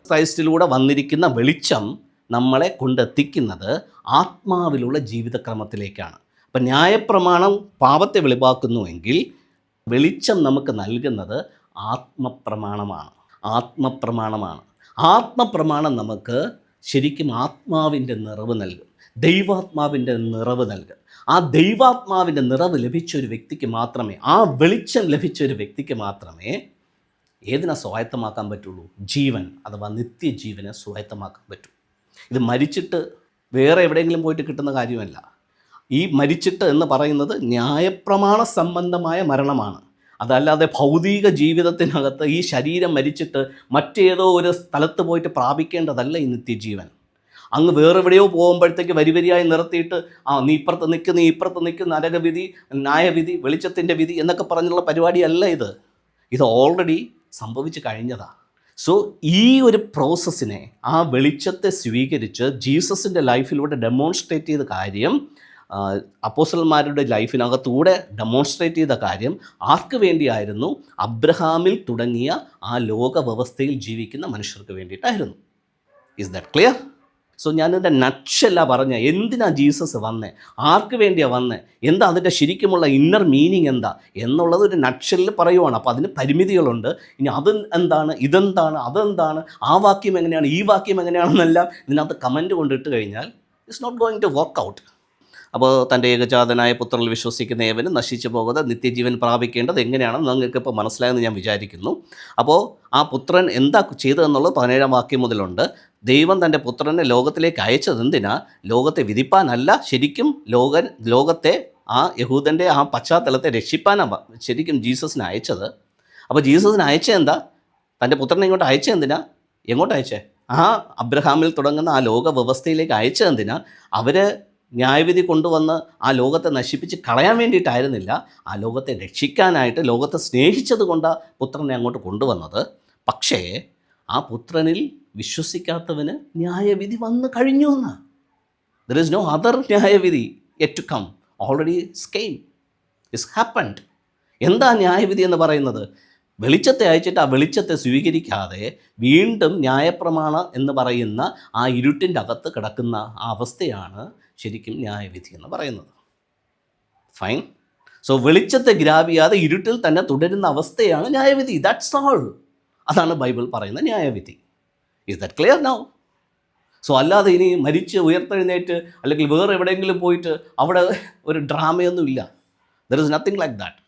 ക്രൈസ്റ്റിലൂടെ വന്നിരിക്കുന്ന വെളിച്ചം നമ്മളെ കൊണ്ടെത്തിക്കുന്നത് ആത്മാവിലുള്ള ജീവിതക്രമത്തിലേക്കാണ്. അപ്പം ന്യായപ്രമാണം പാപത്തെ വെളിവാക്കുന്നുവെങ്കിൽ വെളിച്ചം നമുക്ക് നൽകുന്നത് ആത്മപ്രമാണമാണ്. ആത്മപ്രമാണം നമുക്ക് ശരിക്കും ആത്മാവിൻ്റെ നിറവ് നൽകും, ദൈവാത്മാവിൻ്റെ നിറവ് നൽകും. ആ ദൈവാത്മാവിൻ്റെ നിറവ് ലഭിച്ച ഒരു വ്യക്തിക്ക് മാത്രമേ, ആ വെളിച്ചം ലഭിച്ച ഒരു വ്യക്തിക്ക് മാത്രമേ ഏതിനെ സ്വായത്തമാക്കാൻ പറ്റുള്ളൂ? ജീവൻ അഥവാ നിത്യജീവനെ സ്വായത്തമാക്കാൻ പറ്റൂ. ഇത് മരിച്ചിട്ട് വേറെ എവിടെയെങ്കിലും പോയിട്ട് കിട്ടുന്ന കാര്യമല്ല. ഈ മരിച്ചിട്ട് എന്ന് പറയുന്നത് ന്യായപ്രമാണ സംബന്ധമായ മരണമാണ്. അതല്ലാതെ ഭൗതിക ജീവിതത്തിനകത്ത് ഈ ശരീരം മരിച്ചിട്ട് മറ്റേതോ ഒരു സ്ഥലത്ത് പോയിട്ട് പ്രാപിക്കേണ്ടതല്ല ഈ നിത്യജീവൻ. അങ്ങ് വേറെവിടെയോ പോകുമ്പോഴത്തേക്ക് വരിവരിയായി നിർത്തിയിട്ട് നീ ഇപ്പുറത്ത് നിൽക്ക്, നീ ഇപ്പുറത്ത് നിൽക്ക്, നരകവിധി, ന്യായവിധി, വെളിച്ചത്തിൻ്റെ വിധി എന്നൊക്കെ പറഞ്ഞുള്ള പരിപാടിയല്ല ഇത്. ഇത് ഓൾറെഡി സംഭവിച്ചു കഴിഞ്ഞതാണ്. സോ ഈ ഒരു പ്രോസസ്സിനെ, ആ വെളിച്ചത്തെ സ്വീകരിച്ച് ജീസസിൻ്റെ ലൈഫിലൂടെ ഡെമോൺസ്ട്രേറ്റ് ചെയ്ത കാര്യം, അപ്പോസ്തലന്മാരുടെ ലൈഫിനകത്തൂടെ ഡെമോൺസ്ട്രേറ്റ് ചെയ്ത കാര്യം ആർക്ക് വേണ്ടിയായിരുന്നു? അബ്രഹാമിൽ തുടങ്ങിയ ആ ലോക വ്യവസ്ഥയിൽ ജീവിക്കുന്ന മനുഷ്യർക്ക് വേണ്ടിയിട്ടായിരുന്നു. Is that clear? സോ ഞാനിതിൻ്റെ നട്ഷല്ല പറഞ്ഞ എന്തിനാ ജീസസ് വന്നേ, ആർക്ക് വേണ്ടിയാണ് വന്നേ, എന്താ അതിൻ്റെ ശരിക്കുമുള്ള ഇന്നർ മീനിങ് എന്താ എന്നുള്ളത് ഒരു നട്ഷലിൽ പറയുവാണ്. അപ്പോൾ അതിന് പരിമിതികളുണ്ട്. ഇനി അത് എന്താണ്, ഇതെന്താണ്, അതെന്താണ്, ആ വാക്യം എങ്ങനെയാണ്, ഈ വാക്യം എങ്ങനെയാണെന്നെല്ലാം ഇതിനകത്ത് കമൻറ്റ് കൊണ്ടിട്ട് കഴിഞ്ഞാൽ it's not going to work out. അപ്പോൾ തൻ്റെ ഏകജാതനായ പുത്രനിൽ വിശ്വസിക്കുന്ന ഏവനും നശിച്ചു പോകാതെ നിത്യജീവൻ പ്രാപിക്കേണ്ടത് എങ്ങനെയാണെന്ന് നിങ്ങൾക്കിപ്പോൾ മനസ്സിലായെന്ന് ഞാൻ വിചാരിക്കുന്നു. അപ്പോൾ ആ പുത്രൻ എന്താ ചെയ്തതെന്നുള്ളത് 17-ാം വാക്യം മുതലുണ്ട്. ദൈവം തൻ്റെ പുത്രനെ ലോകത്തിലേക്ക് അയച്ചത് എന്തിനാ? ലോകത്തെ വിധിപ്പാനല്ല, ശരിക്കും ലോകത്തെ ആ യഹൂദൻ്റെ ആ പശ്ചാത്തലത്തെ രക്ഷിപ്പാനാണ് ശരിക്കും ജീസസിനെ അയച്ചത്. അപ്പോൾ ജീസസിനെ അയച്ചത് എന്താ? തൻ്റെ പുത്രനെ ഇങ്ങോട്ട് അയച്ചത് എന്തിനാ? എങ്ങോട്ട് അയച്ചേ? ആ അബ്രഹാമിൽ തുടങ്ങുന്ന ആ ലോക വ്യവസ്ഥയിലേക്ക് അയച്ചത് എന്തിനാ? അവർ ന്യായവിധി കൊണ്ടുവന്ന് ആ ലോകത്തെ നശിപ്പിച്ച് കളയാൻ വേണ്ടിയിട്ടായിരുന്നില്ല, ആ ലോകത്തെ രക്ഷിക്കാനായിട്ട്, ലോകത്തെ സ്നേഹിച്ചത് കൊണ്ടാണ് പുത്രനെ അങ്ങോട്ട് കൊണ്ടുവന്നത്. പക്ഷേ ആ പുത്രനിൽ വിശ്വസിക്കാത്തവന് ന്യായവിധി വന്നു കഴിഞ്ഞു എന്ന്. ദർ ഈസ് നോ അതർ ന്യായവിധി yet to come, already came, it's happened. എന്താ ന്യായവിധി എന്ന് പറയുന്നത്? വെളിച്ചത്തെ അയച്ചിട്ട് ആ വെളിച്ചത്തെ സ്വീകരിക്കാതെ വീണ്ടും ന്യായപ്രമാണം എന്ന് പറയുന്ന ആ ഇരുട്ടിൻ്റെ അകത്ത് കിടക്കുന്ന ആ അവസ്ഥയാണ് ശരിക്കും ന്യായവിധി എന്ന് പറയുന്നത്. ഫൈൻ. സോ വെളിച്ചത്തെ ഗ്രാബ് ഇരുട്ടിൽ തന്നെ തുടരുന്ന അവസ്ഥയാണ് ന്യായവിധി. That's all. അതാണ് ബൈബിൾ പറയുന്ന ന്യായവിധി. Is that clear now? So അല്ലാതെ ഇനി മരിച്ച് ഉയർത്തെഴുന്നേറ്റ് അല്ലെങ്കിൽ വേറെ എവിടെയെങ്കിലും പോയിട്ട് അവിടെ ഒരു ഡ്രാമയൊന്നും ഇല്ല. There is nothing like that.